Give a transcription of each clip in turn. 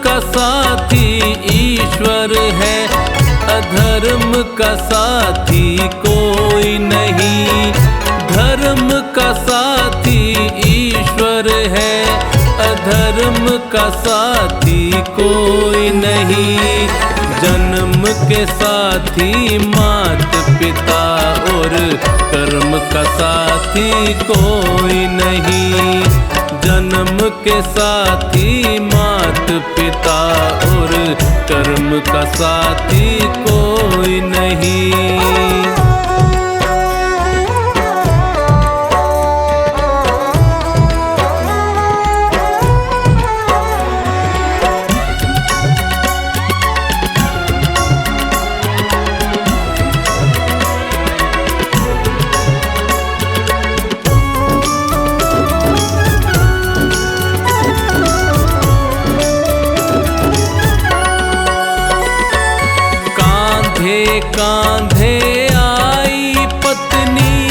का साथी ईश्वर है, अधर्म का साथी कोई नहीं। धर्म का साथी ईश्वर है, अधर्म का साथी कोई नहीं। जन्म के साथी मात पिता और कर्म का साथी कोई नहीं। जन्म के साथी मात पिता और कर्म का साथी कोई नहीं। कांधे आई पत्नी,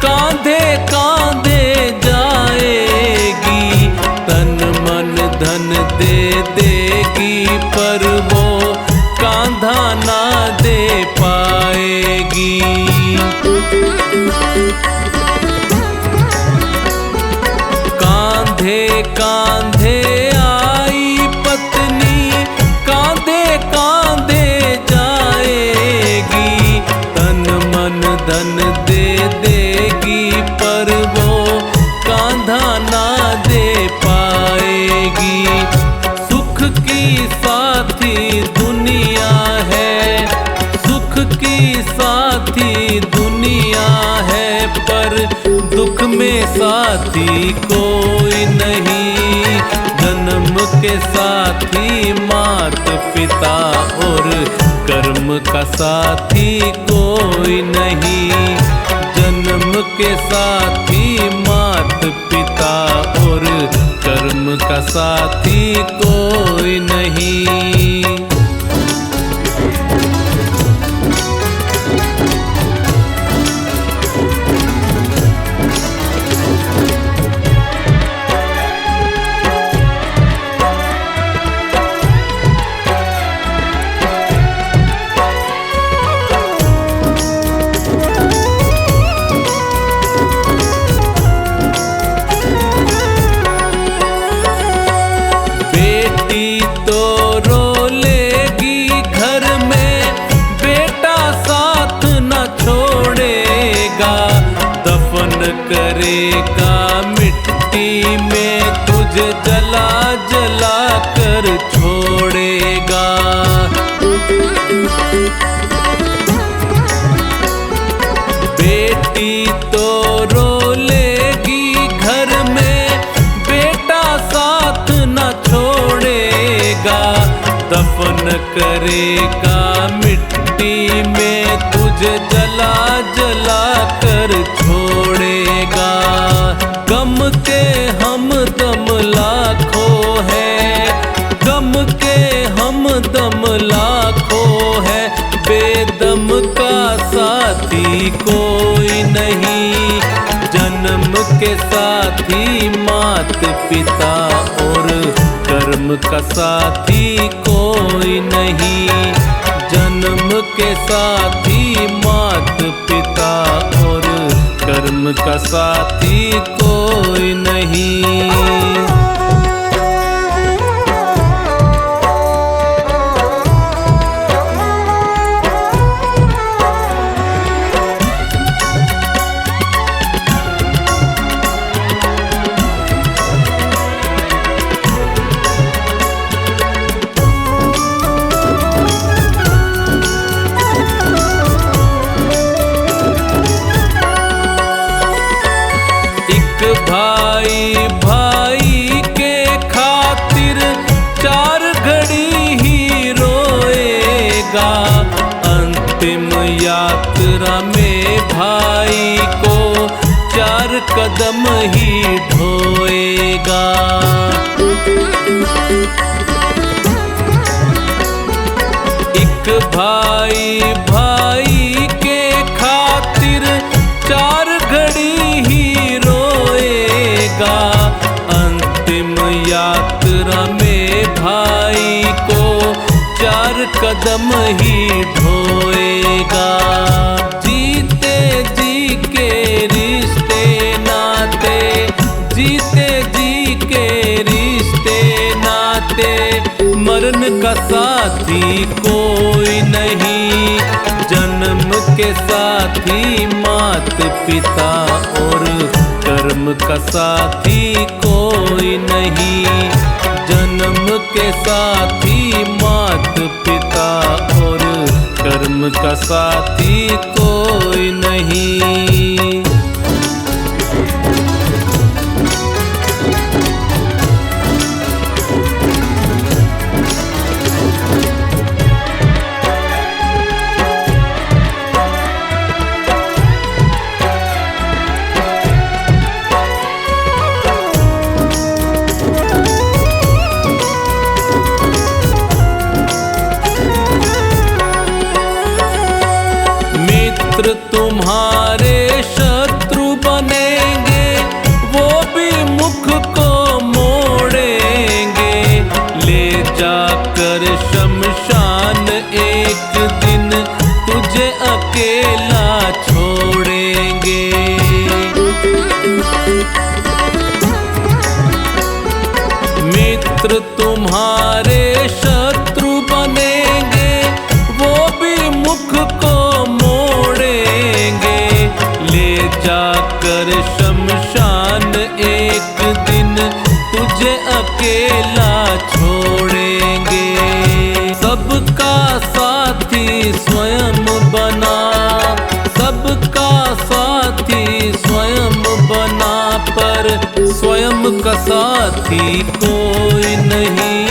कांधे कांधे जाएगी। तन मन धन दे देगी, पर वो कांधा ना दे पाएगी। कांधे कांधे आई पत्नी, कांधे कांधे धन दे देगी, पर वो कांधा ना दे पाएगी। सुख की साथी दुनिया है, सुख की साथी दुनिया है, पर दुख में साथी कोई नहीं। जन्म के साथी मात पिता और कर्म का साथी कोई नहीं। जन्म के साथी मात पिता और कर्म का साथी कोई नहीं। करेगा मिट्टी में तुझे जला जला कर छोड़ेगा। बेटी तो रो लेगी घर में, बेटा साथ न छोड़ेगा। दफन करेगा मिट्टी में तुझे जला जला कर छोड़ेगा। गम के हम दम लाखों है, गम के हम दम लाखों है, बेदम का साथी कोई नहीं। जन्म के साथी मात पिता और कर्म का साथी कोई नहीं। जन्म के साथी मात पिता और कर्म का साथी कोई नहीं। भाई भाई के खातिर 4 घड़ी ही रोएगा। अंतिम यात्रा में भाई को 4 कदम ही ढोएगा। एक भाई भाई के खातिर 4 घड़ी ही रोएगा। अंतिम यात्रा में भाई को चार कदम ही ढोएगा। जीते जी के रिश्ते नाते, जीते जी के रिश्ते नाते, मरण का साथी कोई नहीं। जन्म के साथी मात पिता और कर्म का साथी कोई नहीं। जन्म के साथी मात पिता और कर्म का साथी कोई नहीं। मित्र तुम्हारे शत्रु बनेंगे, वो भी मुख को मोड़ेंगे। ले जाकर शमशान एक दिन तुझे अकेला छोड़ेंगे। मित्र तुम्हारे शत्रु बनेंगे, वो भी मुख को ले जाकर शमशान एक दिन तुझे अकेला छोड़ेंगे। सबका साथी स्वयं बना, सबका साथी स्वयं बना, पर स्वयं का साथी कोई नहीं।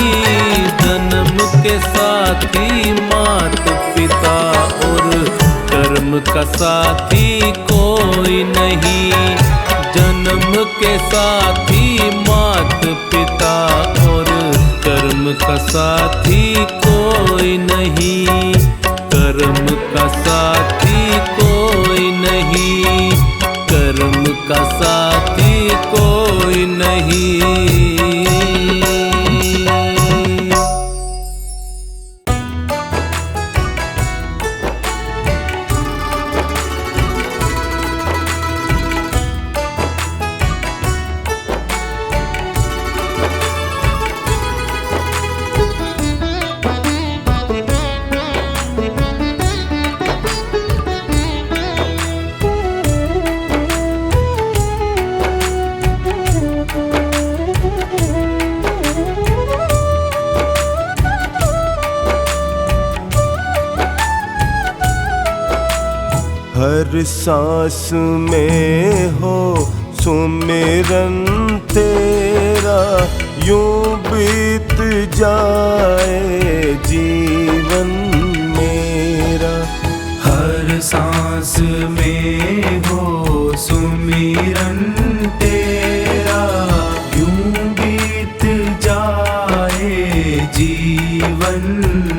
जन्म के साथी मात पिता और कर्म का साथी कोई नहीं। जन्म के साथी मात पिता और कर्म का साथी कोई नहीं। कर्म का साथी कोई नहीं। कर्म का साथी कोई नहीं। हर सांस में हो सुमिरन तेरा, यूं बीत जाए जीवन मेरा। हर सांस में हो सुमिरन तेरा, यूं बीत जाए जीवन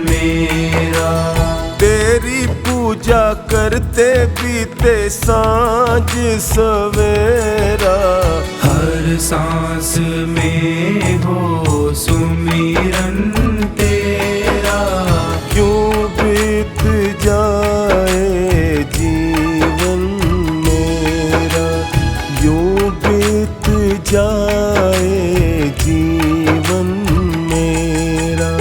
मेरा। तेरी पूजा करते बीते सांझ सवेरा। हर सांस में हो सुमिरन तेरा, यूं बीत जाए जीवन मेरा। यूं बीत जाए जीवन मेरा।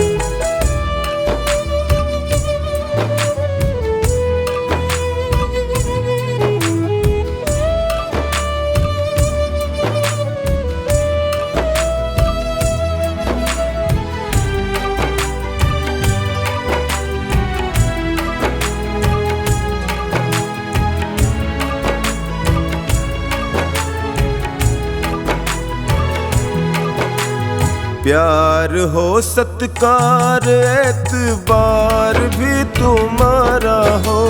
प्यार हो सत्कार एतबार भी तुम्हारा हो।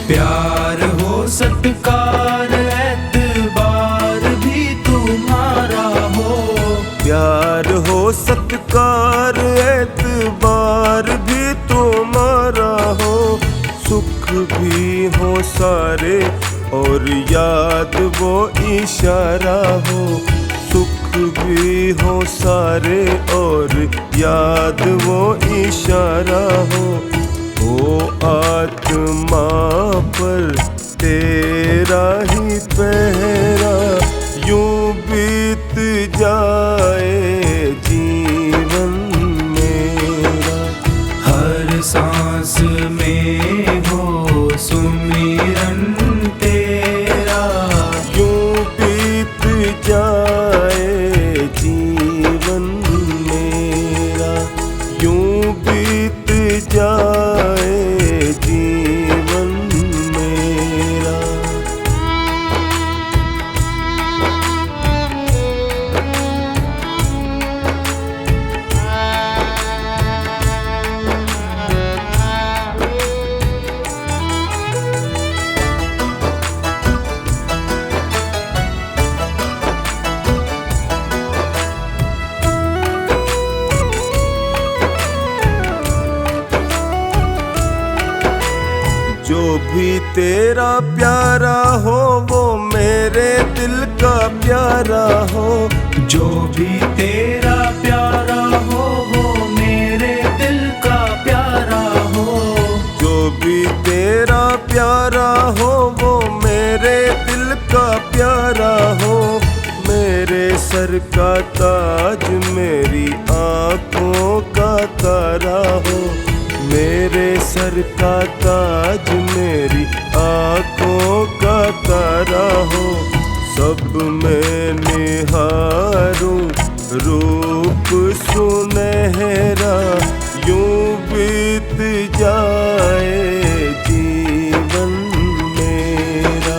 प्यार हो सत्कार एतबार भी तुम्हारा हो। प्यार हो सत्कार एतबार भी तुम्हारा हो। सुख भी हो सारे और याद वो इशारा हो। सुख भी हो सारे और याद वो इशारा हो आत्मा पर तेरा ही पहरा, यूं बीत जाए जीवन मेरा। हर सांस में हो सुमिरन तेरा, यूं बीत जाए जीवन मेरा, यूं बीत जाए जीवन मेरा। जो भी तेरा प्यारा हो वो मेरे दिल का प्यारा हो, जो भी तेरा प्यारा हो वो मेरे दिल का प्यारा हो, जो भी तेरा प्यारा हो वो मेरे दिल का प्यारा हो। मेरे सर का ताज मेरी आँखों का तारा हो, मेरे सर का ताज मेरी आँखों का तारा हो। सब में निहारूं रूप सुनहरा, यूं बीत जाए जीवन मेरा।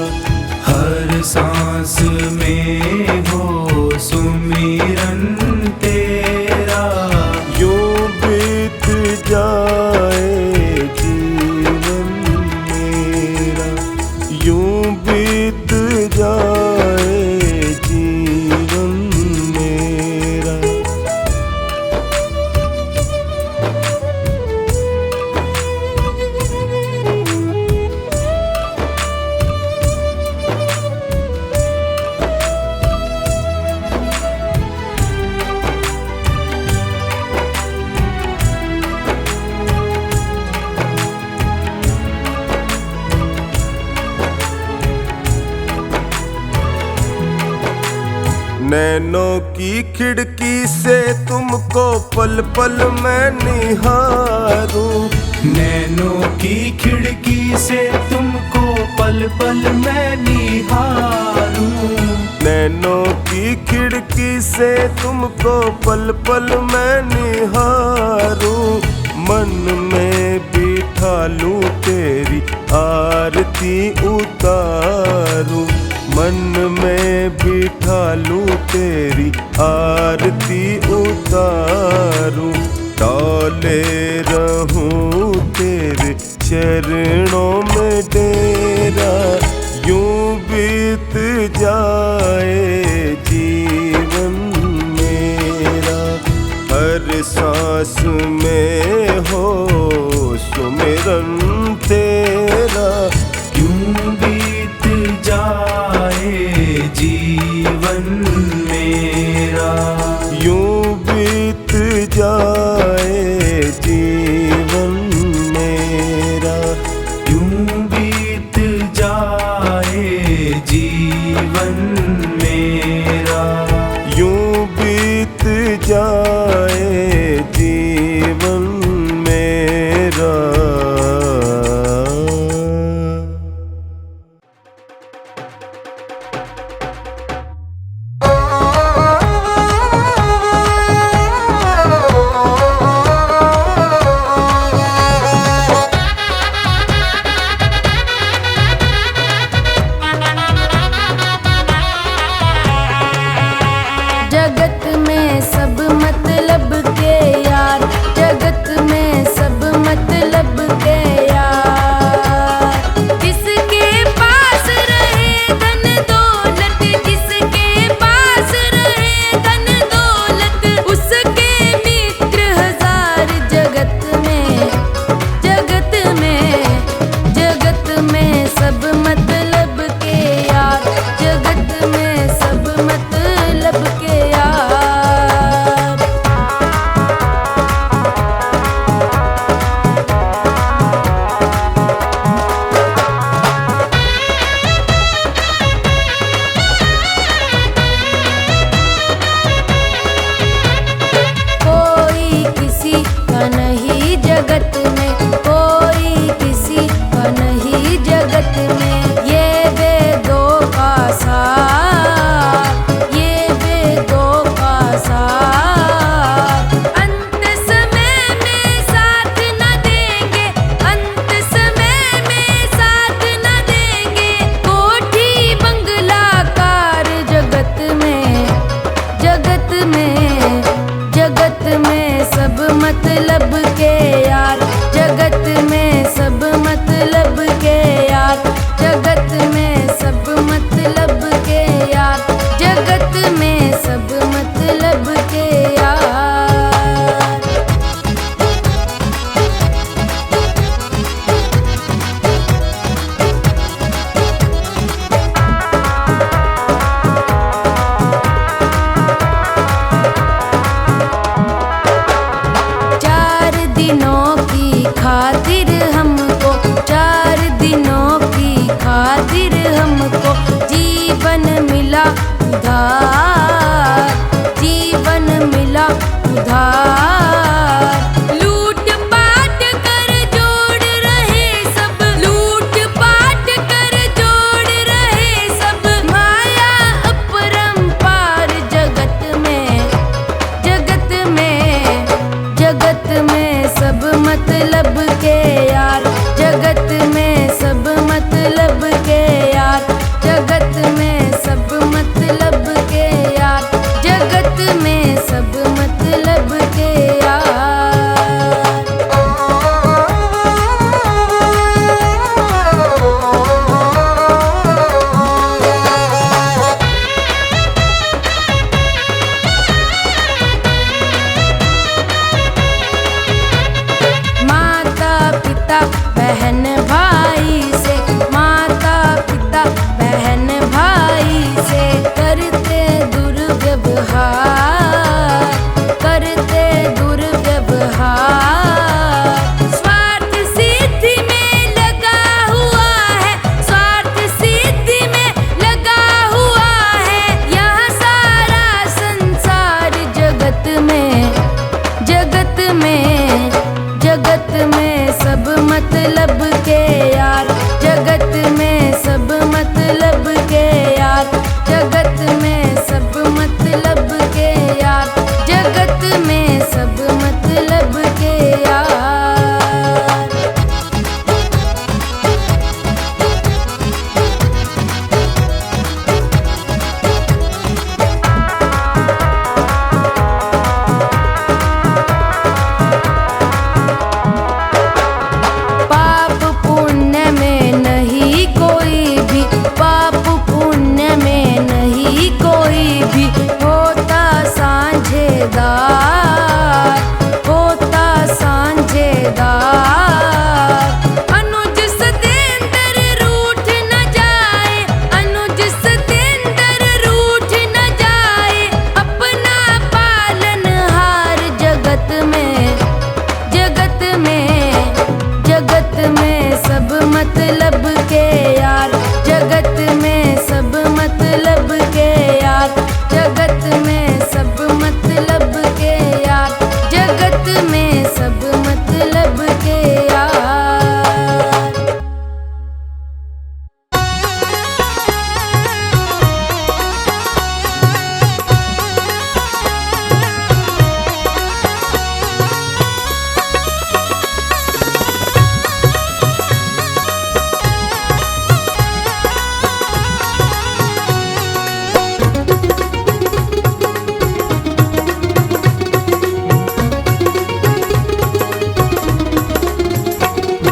हर सांस में हो सुमिरन तेरा, यूं बीत जाए जीवन मेरा, यूं बीत जाए जीवन मेरा। नैनों की खिड़की से तुमको पल पल मैं निहारूं, नैनों की खिड़की से तुमको पल पल मैं निहारूं, नैनों की खिड़की से तुमको पल पल मैं निहारूं। मन में बिठा लूं तेरी आरती उतारूं, मन में बिठा लूं तेरी आरती उतारूं। डोले रहूं तेरे चरणों में डेरा, यूं बीत जाए जीवन मेरा। हर सांस में हो सुमिरन तेरा, यूं बीत जाए जीवन मेरा, यूं बीत जाए जीवन मेरा, यूं बीत जाए जीवन मेरा, यूं बीत जाए जीवन मेरा। में सब मतलब के यार, जगत में सब मतलब के यार, जगत में सब मतलब के यार, जगत में सब मतलब के यार। चार दिनों की खातिर हमको, चार दिनों की खातिर हमको जीवन मिला उधार, जीवन मिला उधार। लूट पाट कर जोड़ रहे सब, लूट पाट कर जोड़ रहे सब, माया अपरंपार जगत में, जगत में, जगत में सब मतलब के यार, जगत में सब मतलब के यार, जगत में सब मतलब के यार, जगत में सब मतलब के यार। माता पिता बहन भाई से, माता पिता बहन भाई से करते दुर्व्यवहार, करते दुर्व्यवहार। स्वार्थ सिद्धि में लगा हुआ है, स्वार्थ सिद्धि में लगा हुआ है यह सारा संसार। जगत में, जगत में, जगत में सब मतलब के यार, जगत में सब मतलब के यार, जगत में सब मतलब के यार, जगत में सब मतलब के यार। पाप पुण्य में नहीं कोई भी, पाप पुण्य में नहीं कोई भी होता साझेदार, होता साझेदार। अनुज सतेंद्र रूठ न जाए, अनुज सतेंद्र रूठ न जाए अपना पालनहार। जगत में, जगत में, जगत में सब मतलब के यार, जगत में सब मतलब के यार, जगत में सब मतलब के यार, जगत में सब मतलब के यार।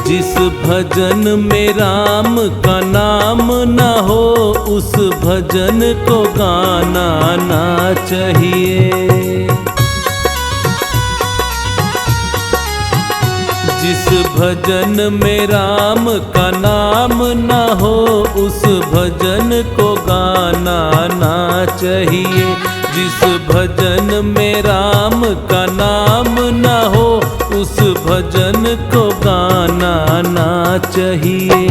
जिस भजन में राम का नाम न हो उस भजन को गाना ना चाहिए। जिस भजन में राम का नाम न हो उस भजन को गाना ना चाहिए। जिस भजन में राम का नाम न हो उस भजन को गाना ना चाहिए।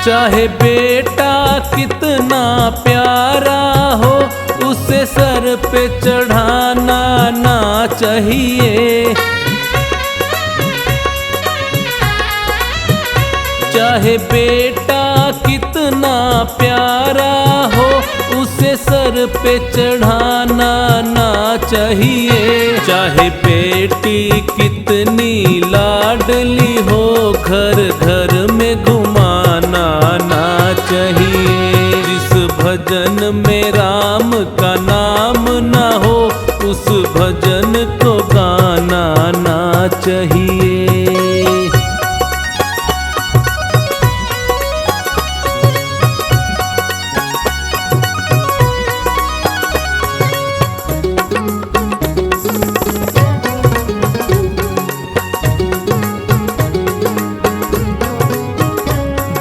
चाहे बेटा कितना प्यारा हो उसे सर पे चढ़ाना ना चाहिए। चाहे बेटा कितना प्यारा हो उसे सर सर पे चढ़ाना ना चाहिए। चाहे बेटी कितनी लाडली हो, घर घर में घुमाना ना चाहिए। जिस भजन में राम का नाम ना हो, उस भजन को गाना ना चाहिए।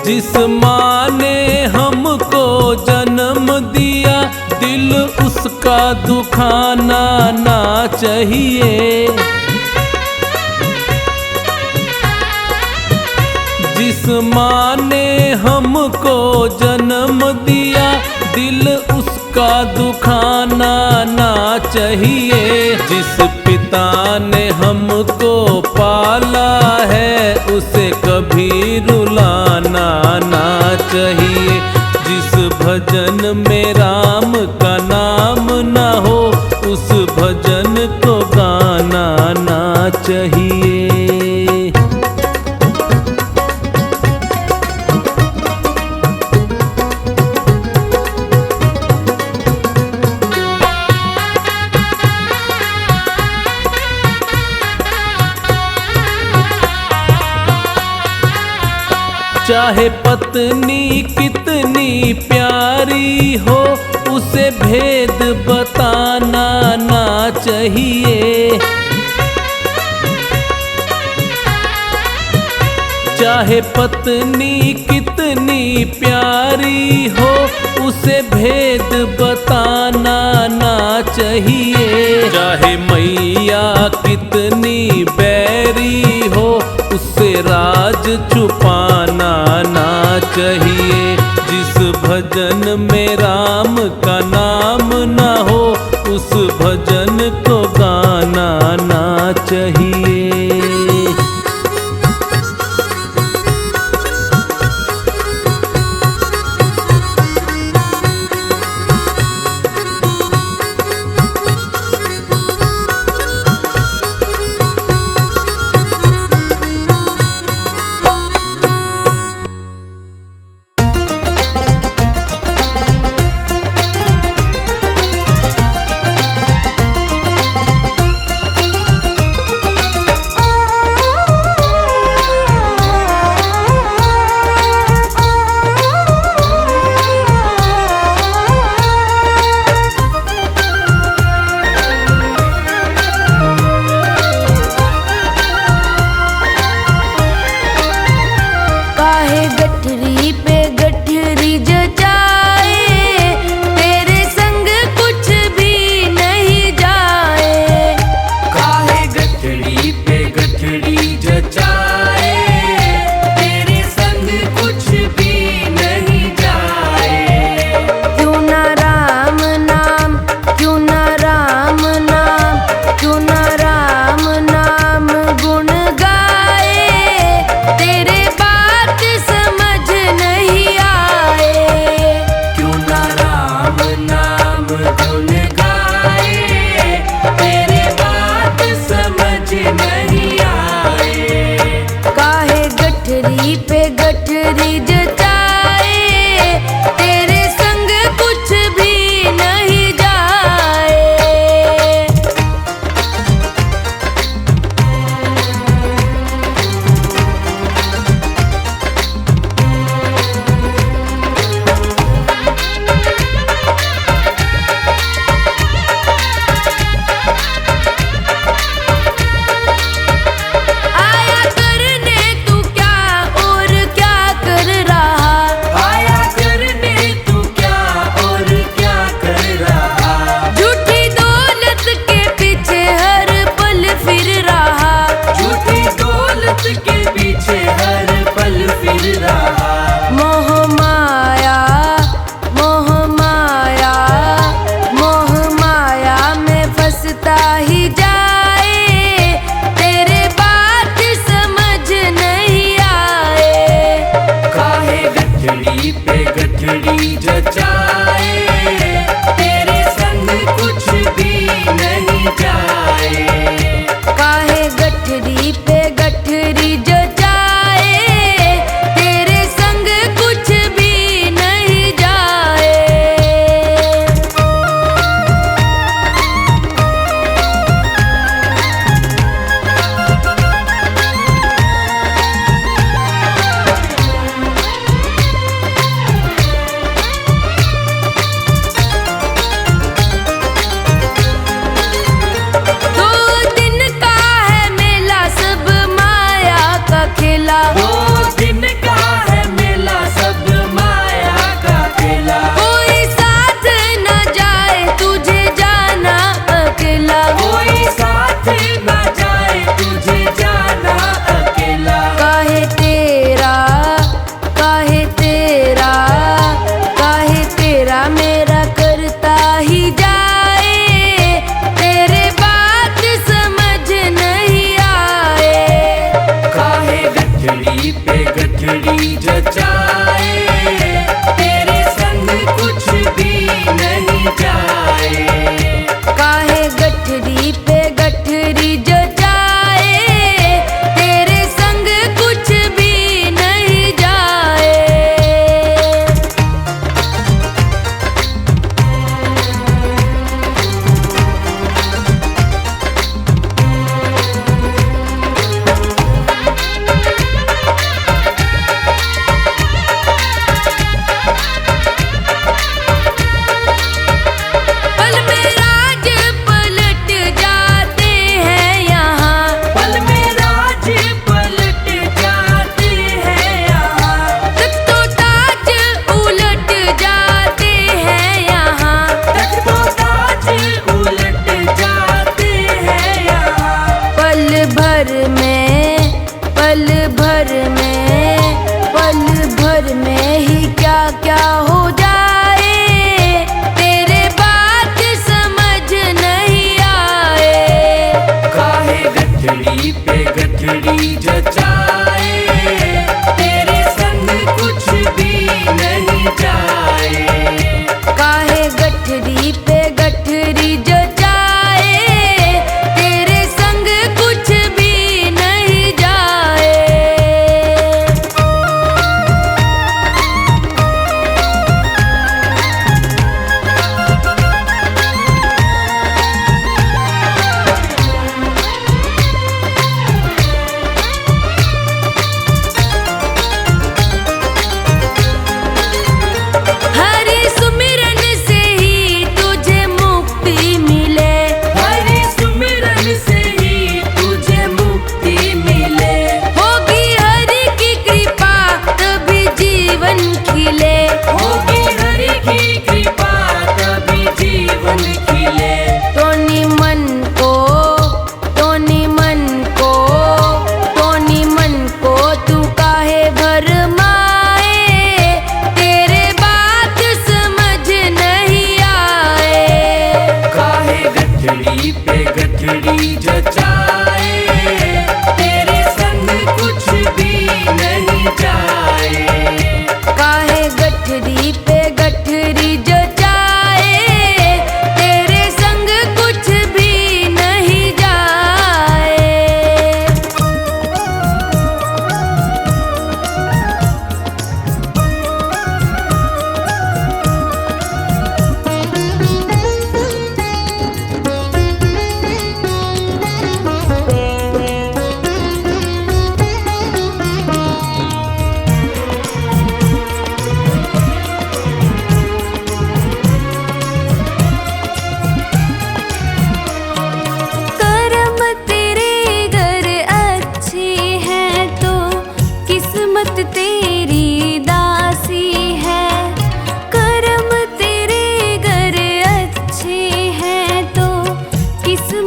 जिस माँ ने हमको जन्म दिया, दिल उसका दुखाना ना चाहिए। जिस माँ ने हमको जन्म दिया, दिल उसका दुखाना ना चाहिए। जिस पिता ने हमको पाला है, उसे कभी रुलाना ना चाहिए। जिस भजन में राम का नाम ना हो, उस भजन को गाना ना चाहिए। चाहे पत्नी कितनी प्यारी हो, उसे भेद बताना ना चाहिए। चाहे पत्नी कितनी प्यारी हो, उसे भेद बताना ना चाहिए। चाहे मैया कितनी बैरी हो, उससे राज छुपाना ना चाहिए। जिस भजन में राम का नाम ना हो, उस भजन को गाना ना चाहिए।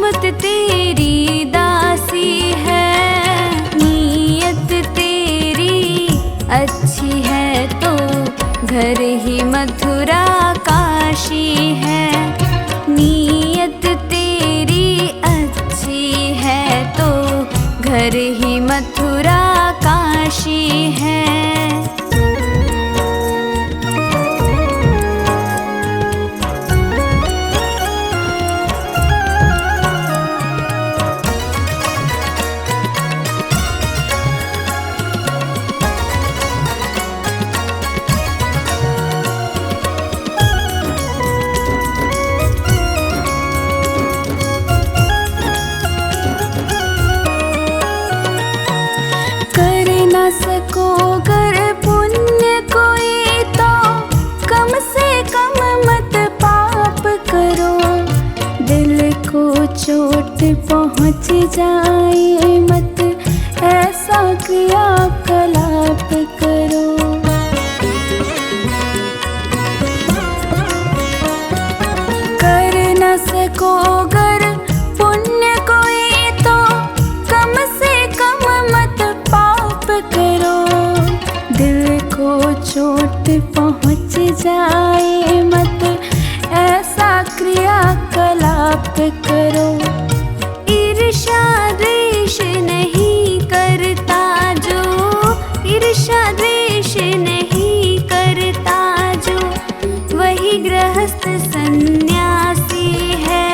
किस्मत तेरी दासी है, नीयत तेरी अच्छी है तो घर ही मथुरा काशी है। नीयत तेरी अच्छी है तो घर ही मथुरा काशी है। सको कर पुण्य कोई तो कम से कम मत पाप करो। दिल को चोट पहुँच जाए मत ऐसा क्रियाकलाप करो। कर न सको गर पुण्य कोई तो कम से कम मत पाप करो। दिल को चोट पहुँच जाए मत ऐसा क्रियाकलाप करो। ईर्ष्या द्वेष नहीं करता जो, ईर्ष्या द्वेष नहीं करता जो, वही गृहस्थ सन्यासी है।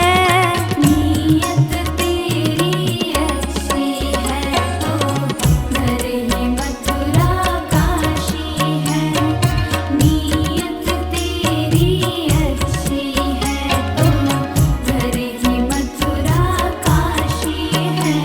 नीयत तेरी अच्छी है तो घर ही मथुरा काशी है। नीयत तेरी अच्छी है तो घर ही मथुरा काशी है।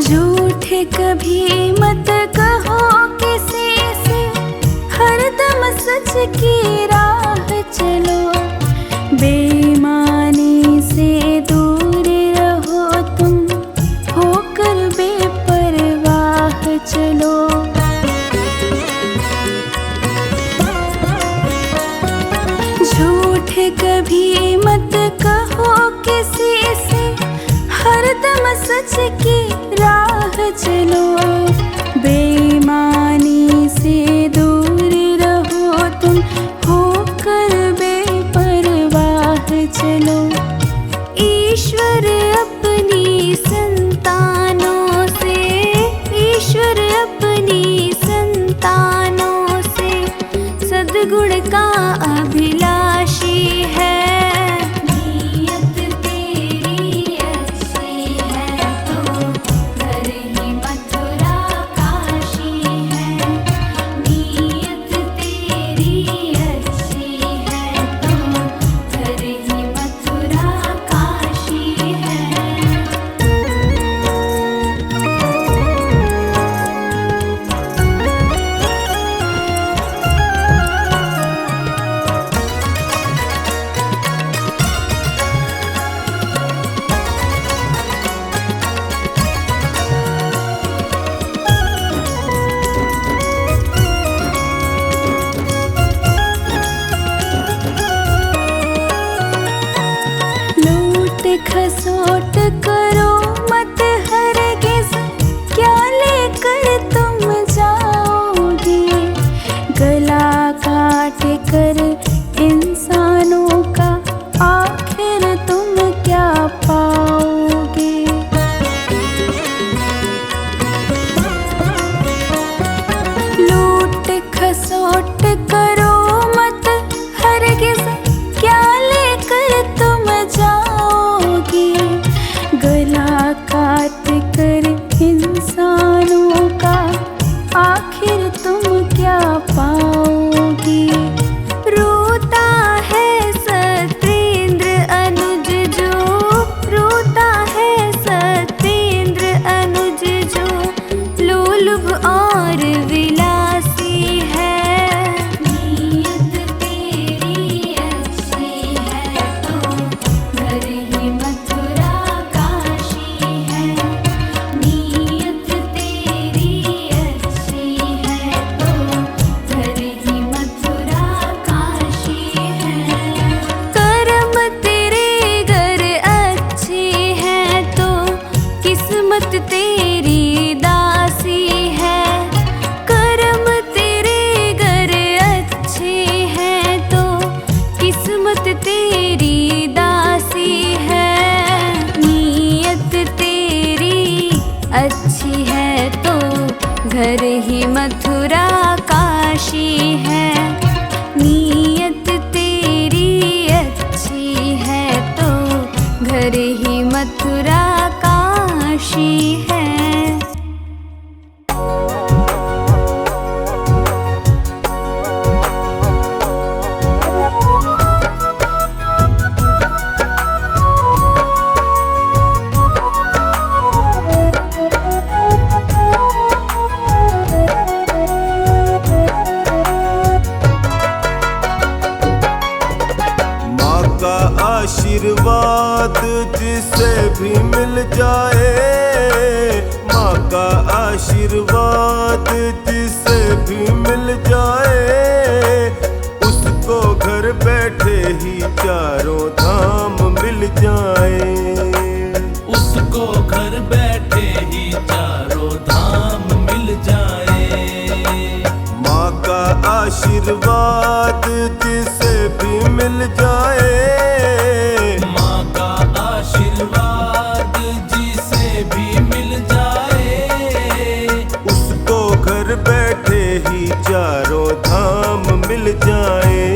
झूठ कभी मत कहो किसी से, हरदम सच की राह चलो। बेईमानी से दूर रहो तुम, होकर बेपरवाह चलो। झूठ कभी मत कहो किसी से, हरदम सच की राह चलो। बेईमानी से दूर रहो तुम, होकर बेपरवाह चलो। ईश्वर अपनी संतानों से, ईश्वर अपनी संतानों से सद्गुण का अभिलाषी है। नीयत तेरी अच्छी है तो घर ही मथुरा काशी है। नीयत तेरी अच्छी है तो घर ही मथुरा काशी है। लूट खसोट करो मत हरगिज़, क्या लेकर तुम जाओगे। गला काट कर इंसानों का आखिर तुम क्या पाओगे। लूट खसोट करो मत हरगिज़, क्या लेकर तुम जाओगे। गला काट कर इंसानों का आखिर तुम क्या पाओगे। रोता है सत्येंद्र अनुज जो, रोता है सत्येंद्र अनुज किस्मत तेरी दासी है, कर्म तेरे गर अच्छे हैं तो किस्मत तेरी दासी है। नीयत तेरी अच्छी है तो घर ही मथुरा काशी है। नीयत तेरी अच्छी है तो घर ही मथुरा काशी है। आशीर्वाद जिसे भी मिल जाए, माँ का आशीर्वाद जिसे भी मिल जाए, उसको घर बैठे ही चारों धाम मिल जाए। उसको घर बैठे ही चारों धाम मिल जाए। माँ का आशीर्वाद जिसे भी मिल जाए, माँ का आशीर्वाद जिसे भी मिल जाए, उसको घर बैठे ही चारों धाम मिल जाए।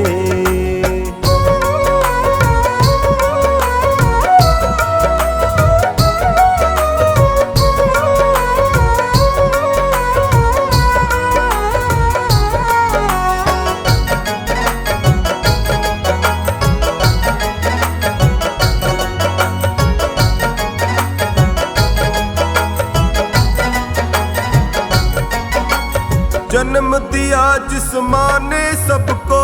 जन्म दिया जिस माँ ने सबको,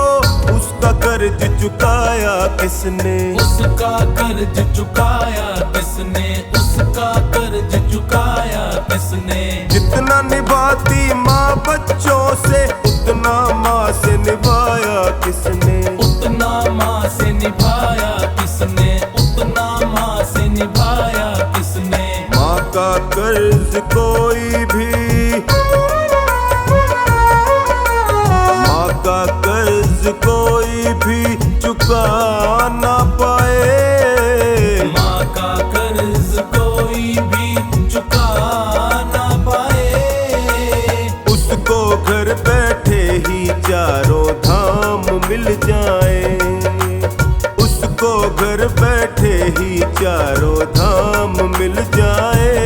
उसका कर्ज चुकाया किसने? उसका कर्ज चुकाया किसने? उसका कर्ज चुकाया किसने? जितना निभाती माँ बच्चों से, उतना माँ से निभाया किसने? उतना माँ से निभाया किसने? उतना माँ से निभाया किसने? माँ का कर्ज कोई भी, का कर्ज कोई भी चुका ना पाए। माँ का कर्ज कोई भी चुका ना पाए, उसको घर बैठे ही चारों धाम मिल जाए। उसको घर बैठे ही चारों धाम मिल जाए।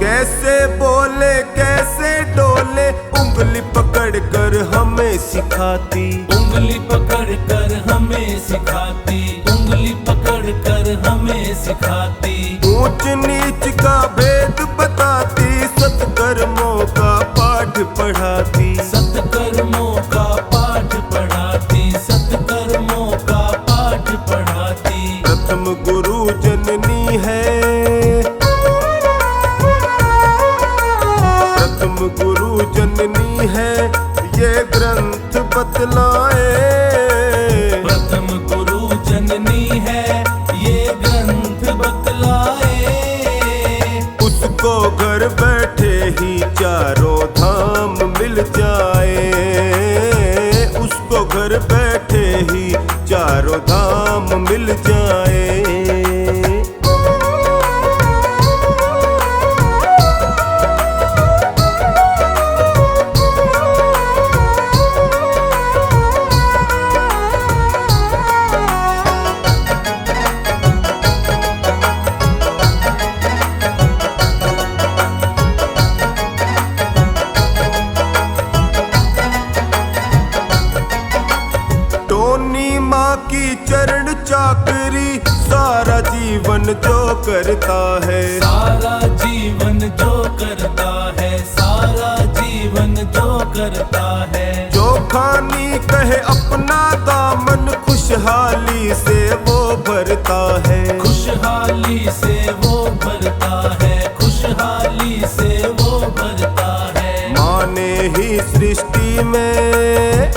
कैसे बोले कैसे डोले, उंगली पकड़ कर हमें सिखाती। उंगली पकड़ कर हमें सिखाती। उंगली पकड़ कर हमें सिखाती। ऊंच नीच का भेद बताती, सत्कर्मों का पाठ पढ़ाती। सत्कर्मों का पाठ पढ़ाती। सत्कर्मों का पाठ पढ़ाती। प्रथम गुरु जननी है, गुरु जननी है, ये ग्रंथ बतलाए। प्रथम गुरु जननी है, ये ग्रंथ बतलाए। उसको घर बैठे ही चारों धाम मिल जाए। उसको घर बैठे ही चारों धाम मिल जाए। की चरण चाकरी सारा जीवन जो करता है। सारा जीवन जो करता है। सारा जीवन जीवन जो करता है। जो खानी कहे अपना दामन खुशहाली से वो भरता है। खुशहाली से वो भरता है, खुशहाली से वो भरता है। माँ ने ही सृष्टि में,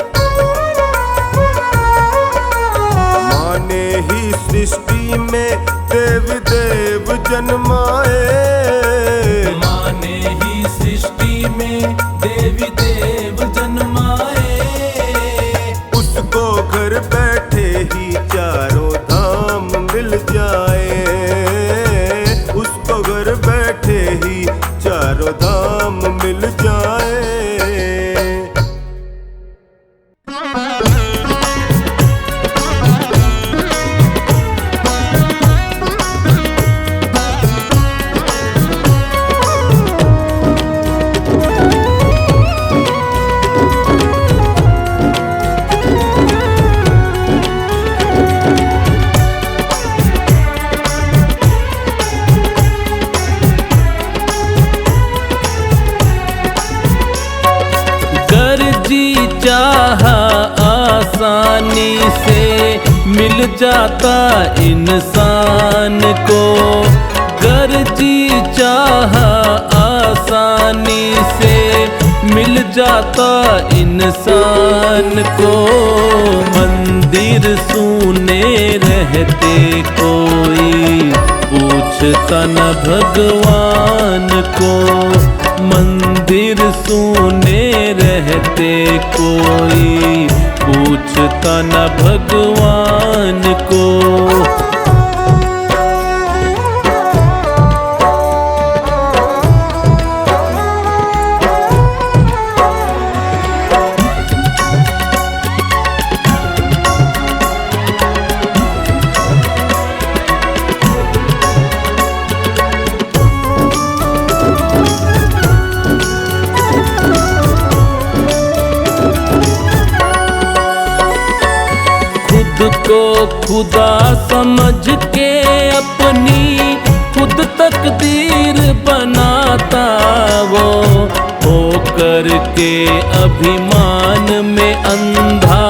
माँ ने ही सृष्टि में देव देव जन्माए। माँ ने ही सृष्टि में देवी देव जन्माए। उसको घर बैठे ही चारों धाम मिल जाए। उसको घर बैठे ही चारों धाम मिल जाए। चाहा आसानी से मिल जाता इंसान को। गर्जी चाहा आसानी से मिल जाता इंसान को। मंदिर सूने रहते कोई पूछता न भगवान को। मंदिर सूने रहते कोई पूछता न भगवान को। को खुदा समझ के अपनी खुद तकदीर बनाता वो। होकर के अभिमान में अंधा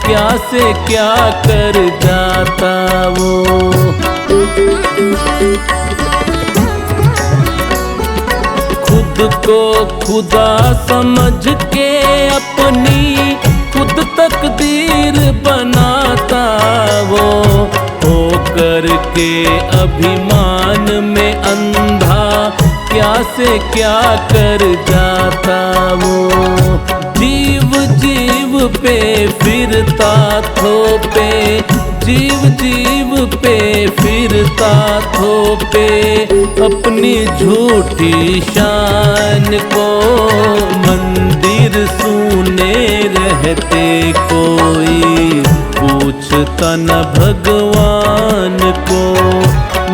क्या से क्या कर जाता वो। खुद को खुदा समझ के अपनी खुद तकदीर बनाता वो। होकर के अभिमान में अंधा क्या से क्या कर जाता वो। जीव जीव पे फिरता थोपे, जीव जीव पे फिरता थोपे अपनी झूठी शान को। मंदिर सूने रहते कोई पूछता न भगवान को।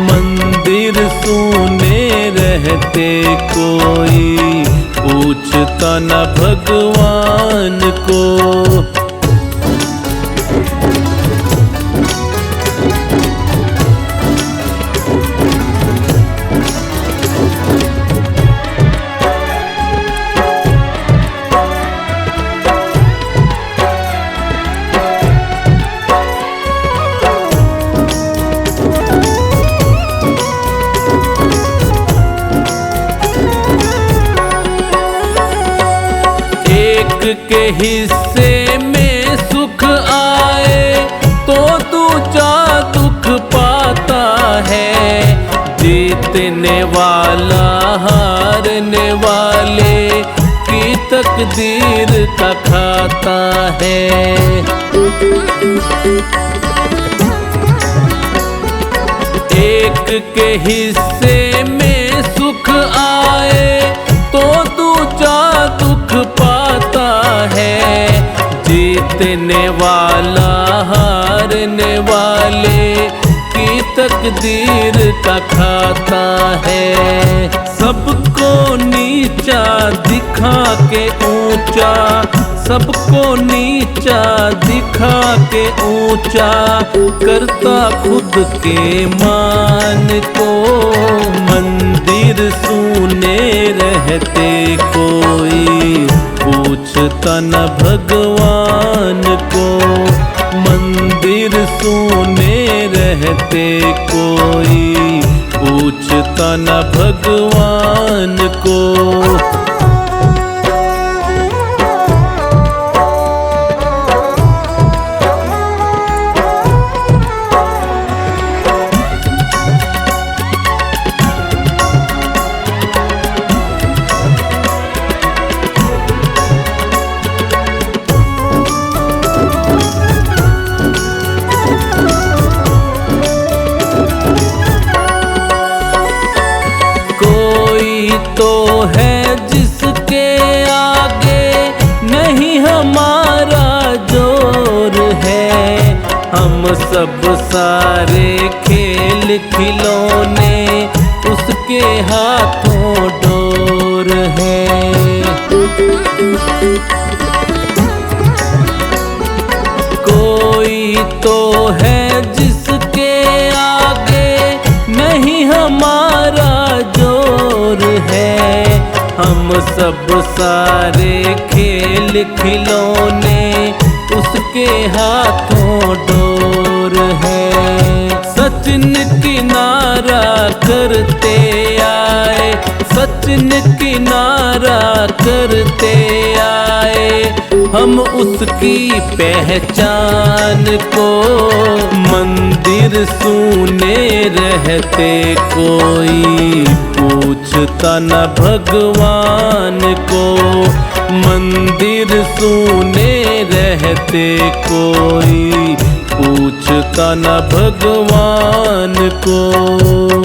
मंदिर सूने रहते कोई पूछता न भगवान को। के हिस्से में सुख आए तो दूजा दुख पाता है। जीतने वाला हारने वाले की तकदीर का खाता है। एक के हिस्से में सुख आए तो दूजा दुख पाता है। जीतने वाला हारने वाले की तकदीर का खाता है। सबको नीचा दिखा के ऊंचा, सबको नीचा दिखा के ऊंचा करता खुद के मान को। मंदिर सूने रहते कोई पूछता न भगवान को। मंदिर सूने रहते कोई पूछता न भगवान को। तो है जिसके आगे नहीं हमारा जोर है। हम सब सारे खेल खिलौने उसके हाथों डोर है। कोई तो है जिसके आगे नहीं हमारा जोर है। हम सब सारे खेल खिलौने उसके हाथों डोर है। सचिन किनारा करते आए, सचिन किनारा करते आए हम उसकी पहचान को। मंदिर सूने रहते कोई पूछता न भगवान को। मंदिर सूने रहते कोई पूछता न भगवान को।